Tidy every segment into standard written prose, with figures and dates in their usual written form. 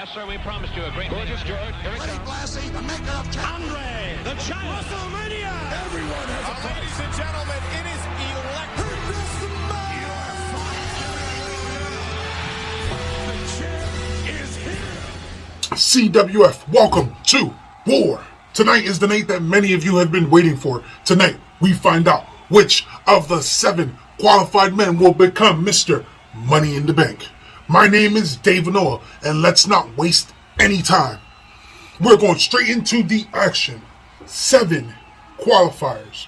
Yes, sir, we promised you a great gorgeous George. Here it comes. Blassie, the maker of Andre, the giant. WrestleMania. Everyone has a price. Ladies and gentlemen, it is electric. The champ is here. CWF, welcome to War. Tonight is the night that many of you have been waiting for. Tonight, we find out which of the 7 qualified men will become Mr. Money in the Bank. My name is Dave Noah, and let's not waste any time. We're going straight into the action. 7 qualifiers.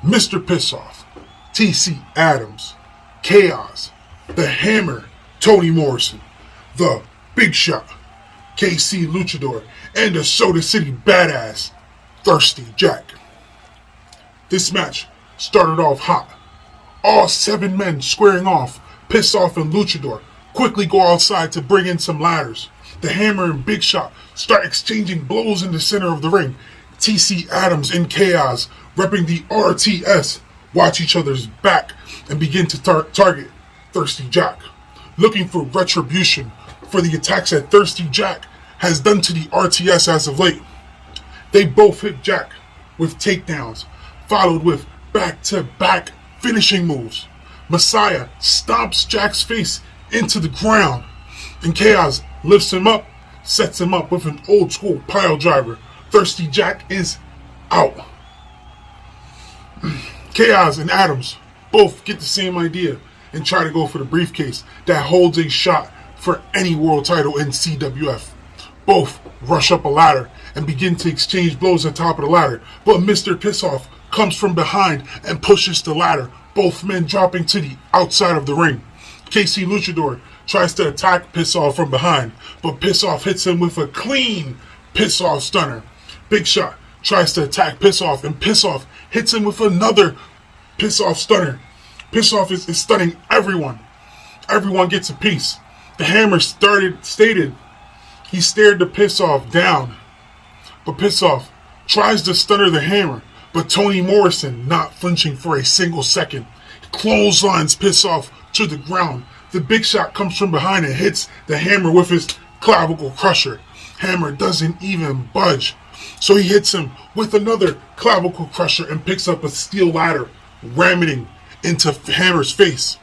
Mr. Pissoff, TC Adams, Chaos, The Hammer, Tony Morrison, The Big Shot, KC Luchador, and the Soda City Badass, Thirsty Jack. This match started off hot. All 7 men squaring off. Pissoff and Luchador quickly go outside to bring in some ladders. The Hammer and Big Shot start exchanging blows in the center of the ring. TC Adams and Chaos, repping the RTS, watch each other's back and begin to target Thirsty Jack, looking for retribution for the attacks that Thirsty Jack has done to the RTS as of late. They both hit Jack with takedowns, followed with back-to-back finishing moves. Messiah stomps Jack's face into the ground, and Chaos lifts him up, sets him up with an old-school pile driver. Thirsty Jack is out. Chaos and Adams both get the same idea and try to go for the briefcase that holds a shot for any world title in CWF. Both rush up a ladder and begin to exchange blows at the top of the ladder, but Mr. Pissoff comes from behind and pushes the ladder, both men dropping to the outside of the ring. KC Luchador tries to attack Pissoff from behind, but Pissoff hits him with a clean Pissoff stunner. Big Shot tries to attack Pissoff, and Pissoff hits him with another Pissoff stunner. Pissoff is stunning everyone. Everyone gets a piece. The Hammer stated he stared the Pissoff down, but Pissoff tries to stunner the Hammer, but Tony Morrison, not flinching for a single second, clotheslines Pissoff to the ground. The Big Shot comes from behind and hits the Hammer with his clavicle crusher. Hammer doesn't even budge, so he hits him with another clavicle crusher and picks up a steel ladder, ramming into Hammer's face.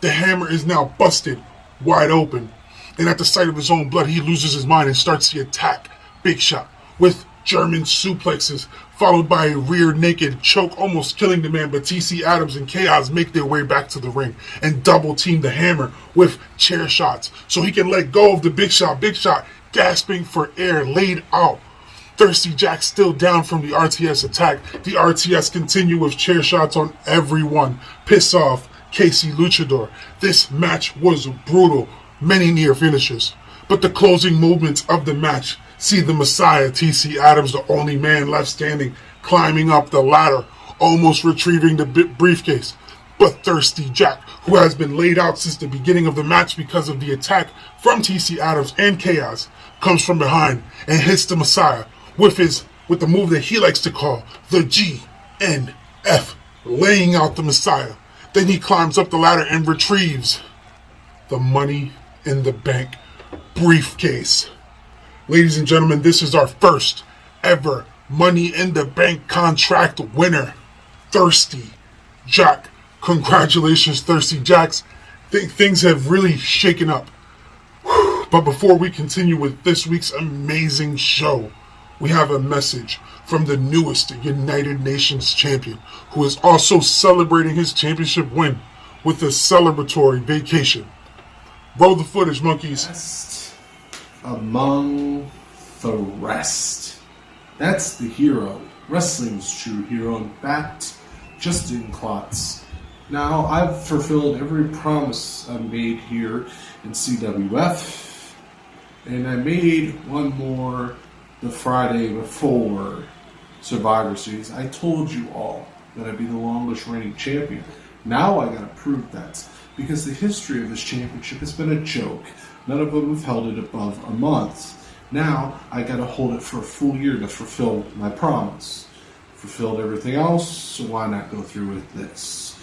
The Hammer is now busted wide open, and at the sight of his own blood, he loses his mind and starts to attack Big Shot with German suplexes, followed by a rear naked choke, almost killing the man, but TC Adams and Chaos make their way back to the ring and double team the Hammer with chair shots so he can let go of the Big Shot. Big Shot gasping for air, laid out. Thirsty Jack still down from the RTS attack. The RTS continue with chair shots on everyone. Pissoff, KC Luchador. This match was brutal. Many near finishes. But the closing movements of the match see the Messiah, TC Adams, the only man left standing, climbing up the ladder, almost retrieving the briefcase. But Thirsty Jack, who has been laid out since the beginning of the match because of the attack from TC Adams and Chaos, comes from behind and hits the Messiah with the move that he likes to call the GNF, laying out the Messiah. Then he climbs up the ladder and retrieves the Money in the Bank briefcase. Ladies and gentlemen, this is our first ever Money in the Bank contract winner, Thirsty Jack. Congratulations, Thirsty Jacks. Things have really shaken up. But before we continue with this week's amazing show, we have a message from the newest United Nations champion, who is also celebrating his championship win with a celebratory vacation. Roll the footage, monkeys. Best among the rest. That's the hero. Wrestling's true hero, and backed just in clots. Now, I've fulfilled every promise I made here in CWF, and I made one more the Friday before Survivor Series. I told you all that I'd be the longest reigning champion. Now I gotta prove that, because the history of this championship has been a joke. None of them have held it above a month. Now I gotta hold it for a full year to fulfill my promise. Fulfilled everything else, so why not go through with this?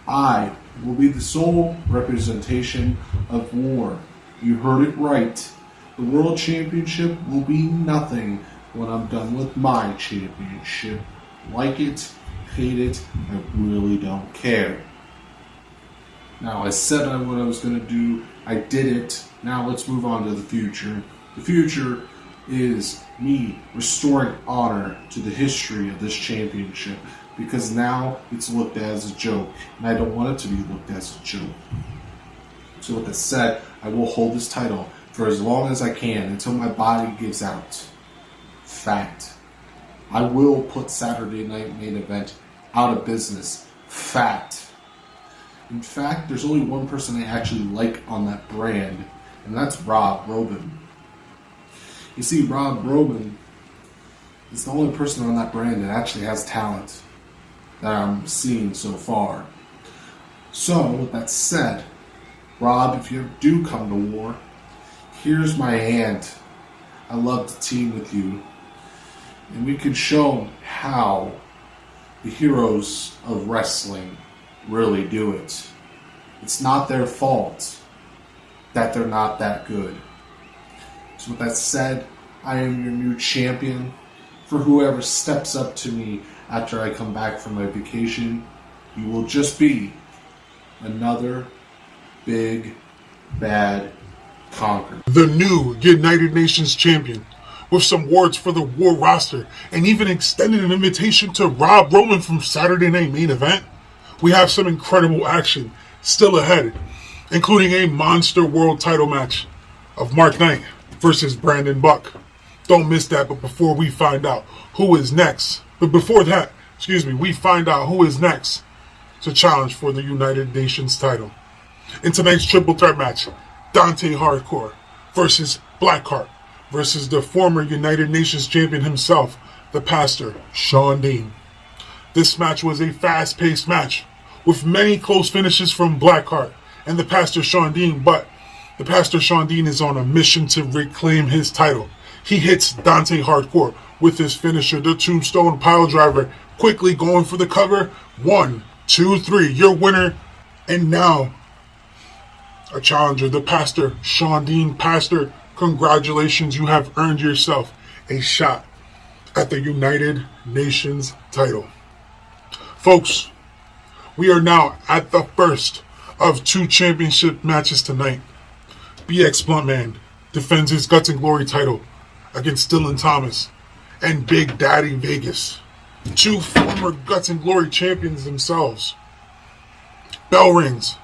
I will be the sole representation of war. You heard it right. The World Championship will be nothing when I'm done with my championship. Like it, hate it, I really don't care. Now, I said what I was going to do. I did it. Now let's move on to the future. The future is me restoring honor to the history of this championship, because now it's looked at as a joke, and I don't want it to be looked at as a joke. So with that said, I will hold this title for as long as I can until my body gives out. Fact. I will put Saturday Night Main Event out of business. Fact. In fact, there's only one person I actually like on that brand, and that's Rob Robin. You see, Rob Robin is the only person on that brand that actually has talent that I'm seeing so far. So, with that said, Rob, if you do come to war, here's my hand. I love to team with you. And we can show how the heroes of wrestling really do it. It's not their fault that they're not that good. So with that said, I am your new champion. For whoever steps up to me after I come back from my vacation, you will just be another big, bad conqueror. The new United Nations champion, with some words for the War roster, and even extended an invitation to Rob Roman from Saturday Night Main Event. We have some incredible action still ahead, including a monster world title match of Mark Knight versus Brandon Buck. Don't miss that. But before we find out who is next, we find out who is next to challenge for the United Nations title. In tonight's triple threat match, Donte Hardcore versus Blackheart versus the former United Nations champion himself, the Pastor, Shaun Dean. This match was a fast-paced match with many close finishes from Blackheart and the Pastor Shaun Dean, but the Pastor Shaun Dean is on a mission to reclaim his title. He hits Donte Hardcore with his finisher, the Tombstone Piledriver, quickly going for the cover. 1, 2, 3, your winner, and now a challenger, the Pastor Shaun Dean. Pastor, congratulations, you have earned yourself a shot at the United Nations title. Folks, we are now at the first of 2 championship matches tonight. BX Bluntman defends his Guts and Glory title against Dylan Thomas and Big Daddy Vegas, 2 former Guts and Glory champions themselves. Bell rings,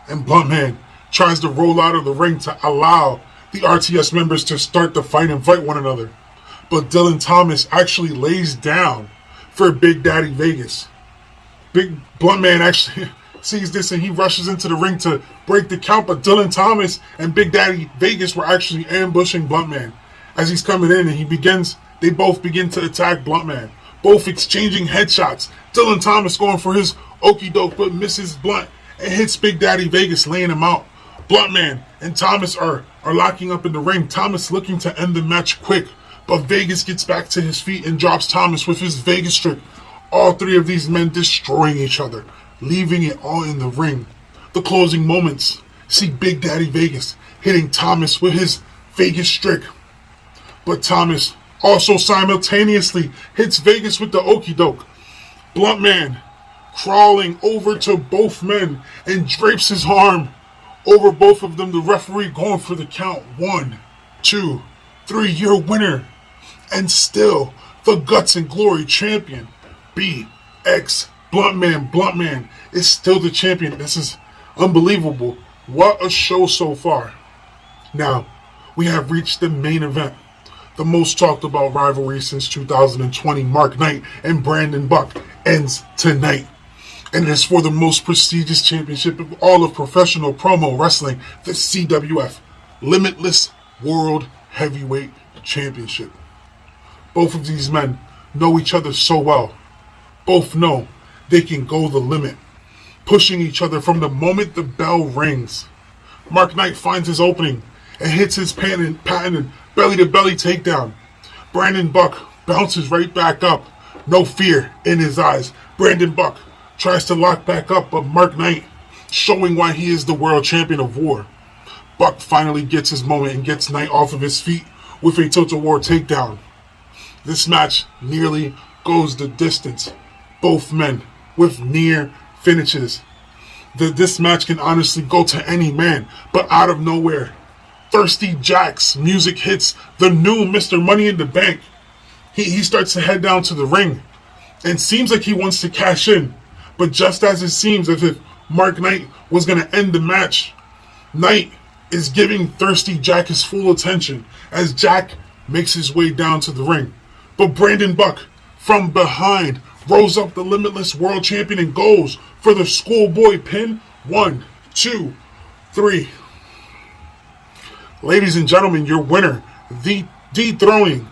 and Bluntman tries to roll out of the ring to allow the RTS members to start the fight and fight one another. But Dylan Thomas actually lays down for Big Daddy Vegas. Big Bluntman actually sees this and he rushes into the ring to break the count, but Dylan Thomas and Big Daddy Vegas were actually ambushing Bluntman as he's coming in, and they both begin to attack Bluntman, both exchanging headshots. Dylan Thomas going for his okie doke but misses Blunt and hits Big Daddy Vegas, laying him out. Bluntman and Thomas are locking up in the ring. Thomas looking to end the match quick, but Vegas gets back to his feet and drops Thomas with his Vegas strip. All 3 of these men destroying each other, leaving it all in the ring. The closing moments see Big Daddy Vegas hitting Thomas with his Vegas strip, but Thomas also simultaneously hits Vegas with the okie doke. Bluntman crawling over to both men and drapes his arm over both of them. The referee going for the count. 1, 2, 3, your winner, and still the Guts and Glory champion, BX Bluntman. Bluntman is still the champion. This is unbelievable. What a show so far. Now, we have reached the main event. The most talked about rivalry since 2020, Mark Knight and Brandon Buck, ends tonight. And it is for the most prestigious championship of all of professional promo wrestling, the CWF Limitless World Heavyweight Championship. Both of these men know each other so well. Both know they can go the limit, pushing each other from the moment the bell rings. Mark Knight finds his opening and hits his patented belly-to-belly takedown. Brandon Buck bounces right back up, no fear in his eyes. Brandon Buck tries to lock back up, but Mark Knight, showing why he is the world champion of war, Buck finally gets his moment and gets Knight off of his feet with a tilt-a-war takedown. This match nearly goes the distance. Both men with near finishes. This match can honestly go to any man, but out of nowhere, Thirsty Jack's music hits the new Mr. Money in the Bank. He starts to head down to the ring and seems like he wants to cash in, but just as it seems as if Mark Knight was going to end the match, Knight is giving Thirsty Jack his full attention as Jack makes his way down to the ring. But Brandon Buck, from behind, rolls up the Limitless World Champion and goes for the schoolboy pin. 1, 2, 3. Ladies and gentlemen, your winner, the dethroning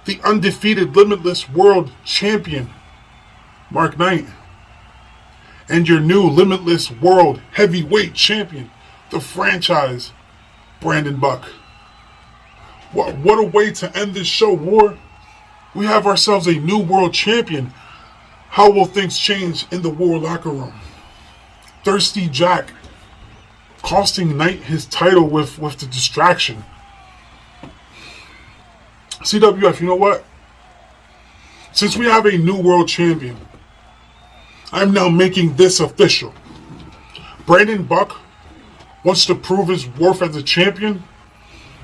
the undefeated Limitless World Champion, Mark Knight, and your new Limitless World Heavyweight Champion, the franchise, Brandon Buck. What a way to end this show, War. We have ourselves a new world champion. How will things change in the War locker room? Thirsty Jack costing Knight his title with the distraction. CWF, you know what? Since we have a new world champion, I'm now making this official. Brandon Buck wants to prove his worth as a champion.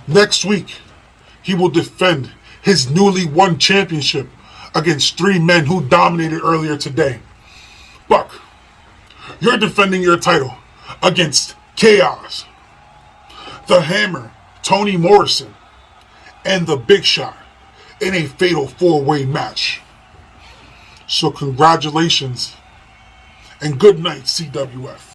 Next week, he will defend his newly won championship against 3 men who dominated earlier today. Buck, you're defending your title against Chaos, the Hammer, Tony Morrison, and the Big Shot in a fatal 4-way match. So congratulations and good night, CWF.